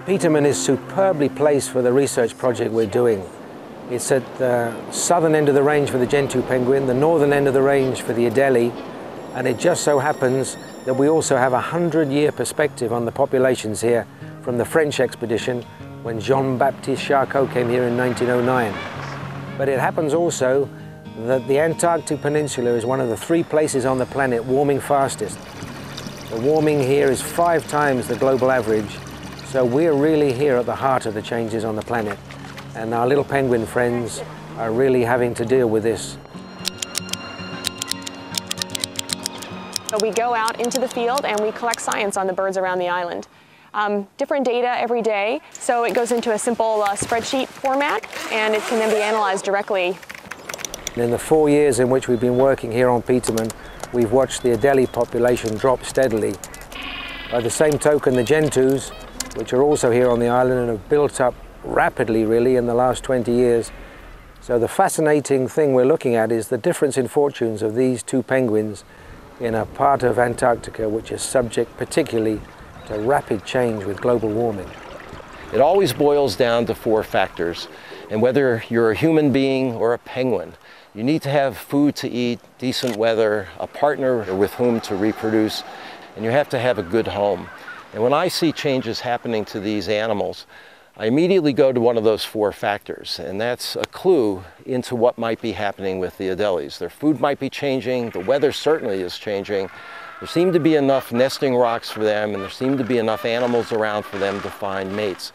Petermann is superbly placed for the research project we're doing. It's at the southern end of the range for the gentoo penguin, the northern end of the range for the Adelie, and it just so happens that we also have a 100-year perspective on the populations here from the French expedition when Jean-Baptiste came here in 1909. But it happens also that the Antarctic Peninsula is one of the 3 places on the planet warming fastest. The warming here is 5 times the global average, so we're really here at the heart of the changes on the planet. And our little penguin friends are really having to deal with this. So we go out into the field and we collect science on the birds around the island. Different data every day, so it goes into a simple spreadsheet format, and it can then be analyzed directly. In the 4 years in which we've been working here on Petermann, we've watched the Adelie population drop steadily. By the same token, the gentoos, which are also here on the island and have built up rapidly really in the last 20 years. So the fascinating thing we're looking at is the difference in fortunes of these 2 penguins in a part of Antarctica which is subject particularly to rapid change with global warming. It always boils down to 4 factors, and whether you're a human being or a penguin, you need to have food to eat, decent weather, a partner with whom to reproduce, and you have to have a good home. And when I see changes happening to these animals, I immediately go to one of those 4 factors, and that's a clue into what might be happening with the Adelies. Their food might be changing, the weather certainly is changing. There seem to be enough nesting rocks for them, and there seem to be enough animals around for them to find mates.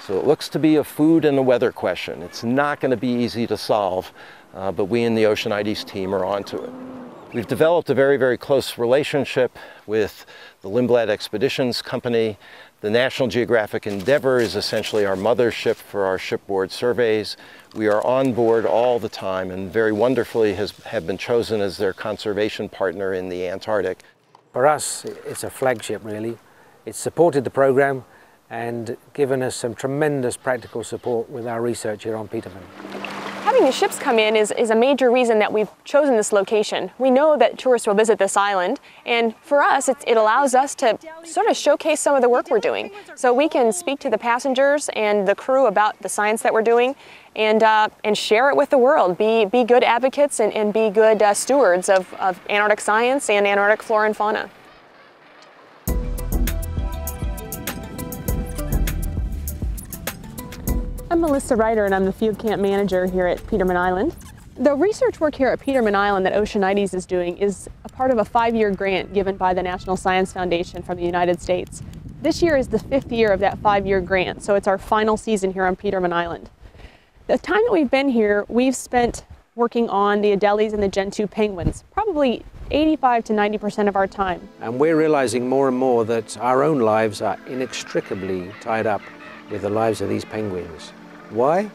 So it looks to be a food and a weather question. It's not going to be easy to solve, but we in the Oceanites team are onto it. We've developed a very, very close relationship with the Lindblad Expeditions Company. The National Geographic Endeavour is essentially our mothership for our shipboard surveys. We are on board all the time and very wonderfully have been chosen as their conservation partner in the Antarctic. For us, it's a flagship really. It's supported the program and given us some tremendous practical support with our research here on Petermann. Having the ships come in is a major reason that we've chosen this location. We know that tourists will visit this island, and for us it allows us to sort of showcase some of the work we're doing. So we can speak to the passengers and the crew about the science that we're doing and share it with the world. Be good advocates and be good stewards of Antarctic science and Antarctic flora and fauna. I'm Melissa Ryder, and I'm the field camp manager here at Petermann Island. The research work here at Petermann Island that Oceanites is doing is a part of a 5-year grant given by the National Science Foundation from the United States. This year is the 5th year of that 5-year grant, so it's our final season here on Petermann Island. The time that we've been here, we've spent working on the Adelies and the gentoo penguins, probably 85 to 90% of our time. And we're realizing more and more that our own lives are inextricably tied up with the lives of these penguins. Why?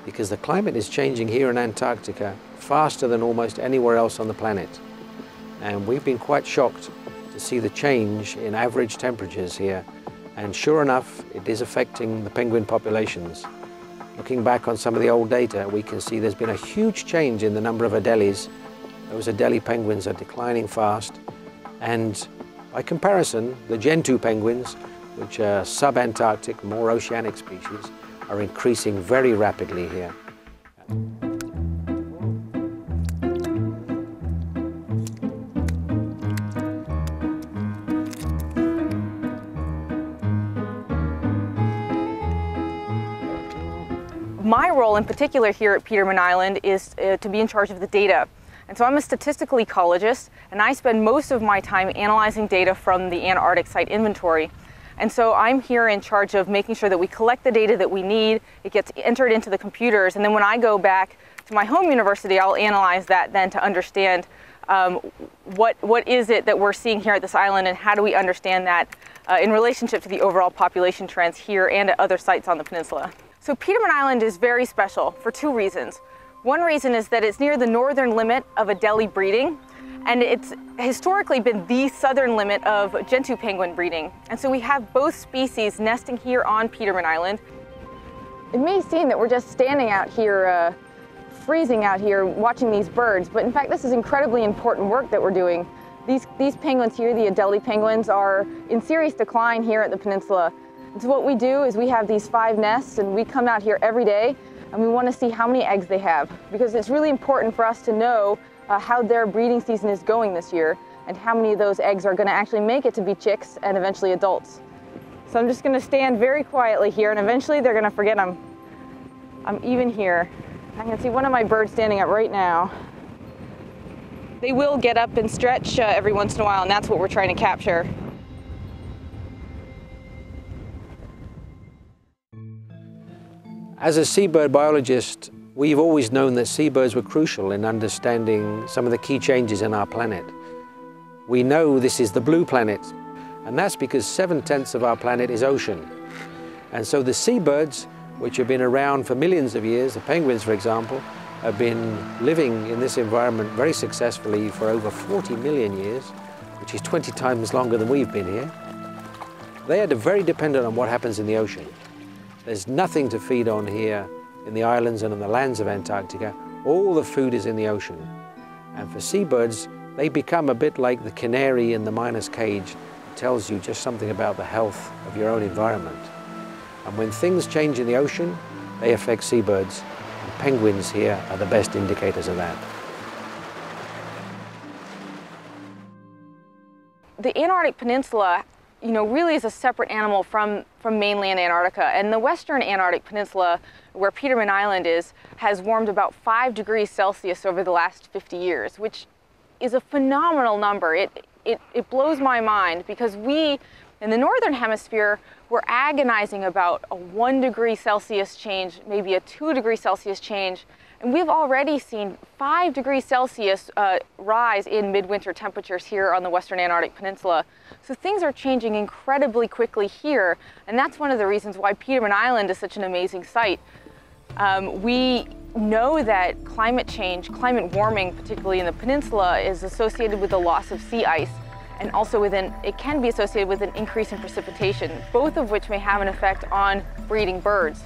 Because the climate is changing here in Antarctica faster than almost anywhere else on the planet. And we've been quite shocked to see the change in average temperatures here. And sure enough, it is affecting the penguin populations. Looking back on some of the old data, we can see there's been a huge change in the number of Adelies. Those Adelie penguins are declining fast. And by comparison, the gentoo penguins, which are sub-Antarctic, more oceanic species, are increasing very rapidly here. My role in particular here at Petermann Island is to be in charge of the data. And so I'm a statistical ecologist, and I spend most of my time analyzing data from the Antarctic site inventory. And so I'm here in charge of making sure that we collect the data that we need, it gets entered into the computers, and then when I go back to my home university, I'll analyze that then to understand what is it that we're seeing here at this island, and how do we understand that in relationship to the overall population trends here and at other sites on the peninsula. So Petermann Island is very special for 2 reasons. One reason is that it's near the northern limit of Adelie breeding, and it's historically been the southern limit of gentoo penguin breeding. And so we have both species nesting here on Petermann Island. It may seem that we're just standing out here, freezing out here, watching these birds, but in fact this is incredibly important work that we're doing. These penguins here, the Adelie penguins, are in serious decline here at the peninsula. So what we do is we have these 5 nests, and we come out here every day and we want to see how many eggs they have, because it's really important for us to know how their breeding season is going this year and how many of those eggs are going to actually make it to be chicks and eventually adults. So I'm just going to stand very quietly here, and eventually they're going to forget I'm even here. I can see one of my birds standing up right now. They will get up and stretch every once in a while, and that's what we're trying to capture. As a seabird biologist, we've always known that seabirds were crucial in understanding some of the key changes in our planet. We know this is the blue planet, and that's because 7/10 of our planet is ocean. And so the seabirds, which have been around for millions of years, the penguins, for example, have been living in this environment very successfully for over 40 million years, which is 20 times longer than we've been here. They are very dependent on what happens in the ocean. There's nothing to feed on here in the islands and on the lands of Antarctica. All the food is in the ocean. And for seabirds, they become a bit like the canary in the miner's cage. It tells you just something about the health of your own environment. And when things change in the ocean, they affect seabirds. And penguins here are the best indicators of that. The Antarctic Peninsula, really is a separate animal from mainland Antarctica. And the western Antarctic Peninsula, where Petermann Island is, has warmed about 5 degrees Celsius over the last 50 years, which is a phenomenal number. It blows my mind, because we, in the northern hemisphere, we're agonizing about a 1 degree Celsius change, maybe a 2 degree Celsius change, and we've already seen 5 degrees Celsius rise in midwinter temperatures here on the western Antarctic Peninsula. So things are changing incredibly quickly here, and that's one of the reasons why Petermann Island is such an amazing site. We know that climate change, climate warming, particularly in the peninsula, is associated with the loss of sea ice, and also it can be associated with an increase in precipitation, both of which may have an effect on breeding birds.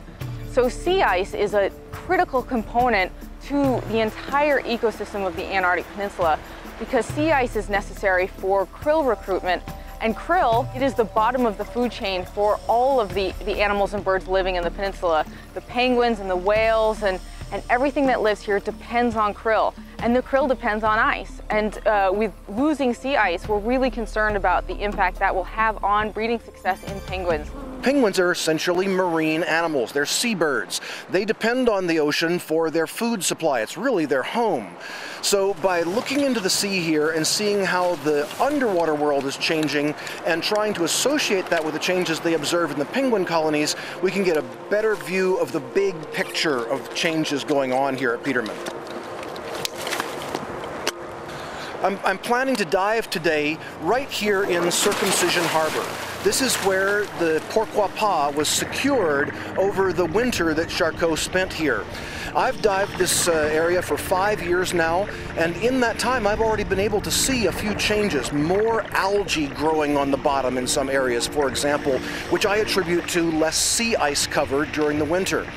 So sea ice is a critical component to the entire ecosystem of the Antarctic Peninsula, because sea ice is necessary for krill recruitment. And krill, it is the bottom of the food chain for all of the animals and birds living in the peninsula. The penguins and the whales and everything that lives here depends on krill. And the krill depends on ice. And with losing sea ice, we're really concerned about the impact that will have on breeding success in penguins. Penguins are essentially marine animals. They're seabirds. They depend on the ocean for their food supply. It's really their home. So by looking into the sea here and seeing how the underwater world is changing and trying to associate that with the changes they observe in the penguin colonies, we can get a better view of the big picture of changes going on here at Petermann. I'm planning to dive today right here in Circumcision Harbor. This is where the Pourquoi Pas was secured over the winter that Charcot spent here. I've dived this area for 5 years now, and in that time I've already been able to see a few changes. More algae growing on the bottom in some areas, for example, which I attribute to less sea ice cover during the winter.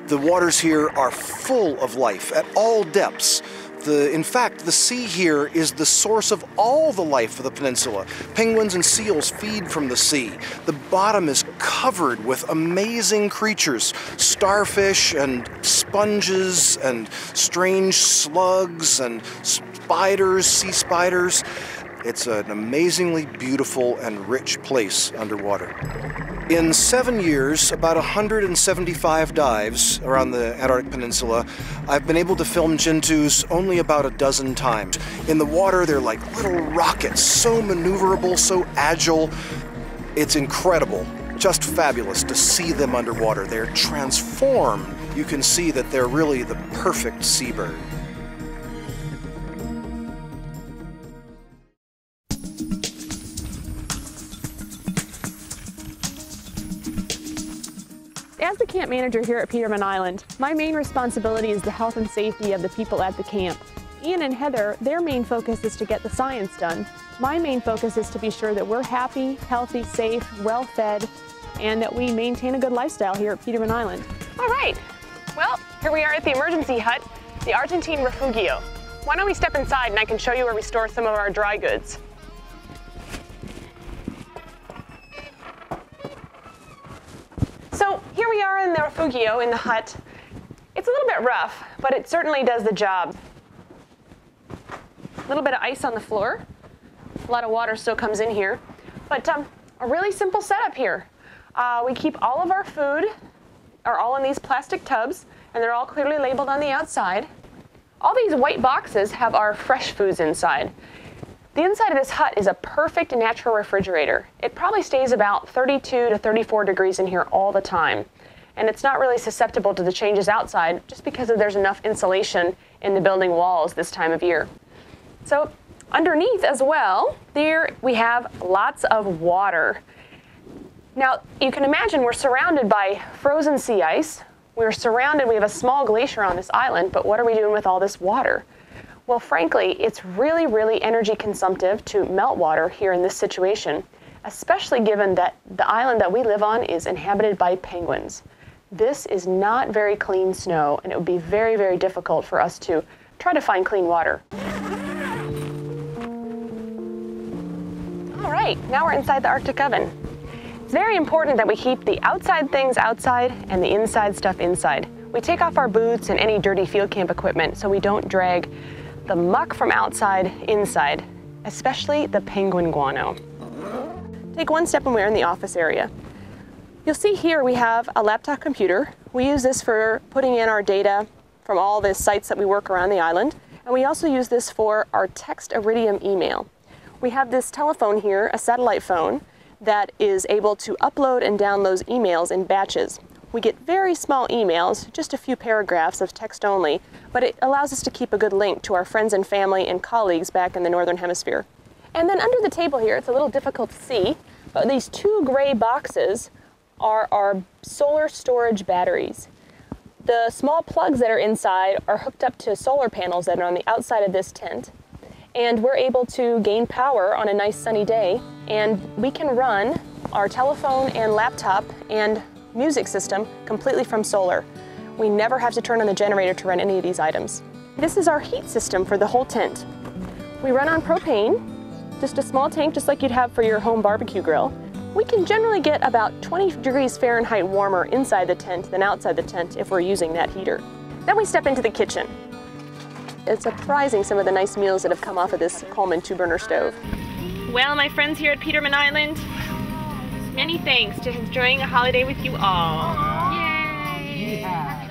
The waters here are full of life at all depths. In fact, the sea here is the source of all the life of the peninsula. Penguins and seals feed from the sea. The bottom is covered with amazing creatures, starfish and sponges and strange slugs and spiders, sea spiders. It's an amazingly beautiful and rich place underwater. In 7 years, about 175 dives around the Antarctic Peninsula, I've been able to film gentoos only about a dozen times. In the water, they're like little rockets, so maneuverable, so agile. It's incredible, just fabulous to see them underwater. They're transformed. You can see that they're really the perfect seabird. As the camp manager here at Petermann Island, my main responsibility is the health and safety of the people at the camp. Ian and Heather, their main focus is to get the science done. My main focus is to be sure that we're happy, healthy, safe, well-fed, and that we maintain a good lifestyle here at Petermann Island. All right, well, here we are at the emergency hut, the Argentine Refugio. Why don't we step inside and I can show you where we store some of our dry goods. we are in the refugio, in the hut. It's a little bit rough, but it certainly does the job. A little bit of ice on the floor. A lot of water still comes in here. But a really simple setup here. We keep all of our food, are all in these plastic tubs, and they're all clearly labeled on the outside. All these white boxes have our fresh foods inside. The inside of this hut is a perfect natural refrigerator. It probably stays about 32 to 34 degrees in here all the time. And it's not really susceptible to the changes outside just because there's enough insulation in the building walls this time of year. So underneath as well, there we have lots of water. Now, you can imagine we're surrounded by frozen sea ice. We have a small glacier on this island, but what are we doing with all this water? Well, frankly, it's really, really energy consumptive to melt water here in this situation, especially given that the island that we live on is inhabited by penguins. This is not very clean snow, and it would be very, very difficult for us to try to find clean water. All right, now we're inside the Arctic oven. It's very important that we keep the outside things outside and the inside stuff inside. We take off our boots and any dirty field camp equipment so we don't drag the muck from outside inside, especially the penguin guano. Take one step and we're in the office area. You'll see here we have a laptop computer. We use this for putting in our data from all the sites that we work around the island, and we also use this for our text iridium email. We have this telephone here, a satellite phone, that is able to upload and download emails in batches. We get very small emails, just a few paragraphs of text only, but it allows us to keep a good link to our friends and family and colleagues back in the Northern Hemisphere. And then under the table here, it's a little difficult to see, but these two gray boxes are our solar storage batteries. The small plugs that are inside are hooked up to solar panels that are on the outside of this tent, and we're able to gain power on a nice sunny day, and we can run our telephone and laptop and music system completely from solar. We never have to turn on the generator to run any of these items. This is our heat system for the whole tent. We run on propane, just a small tank just like you'd have for your home barbecue grill. We can generally get about 20 degrees Fahrenheit warmer inside the tent than outside the tent if we're using that heater. Then we step into the kitchen. It's surprising some of the nice meals that have come off of this Coleman 2-burner stove. Well, my friends here at Peterman Island, many thanks to enjoying a holiday with you all. Yay! Yeah.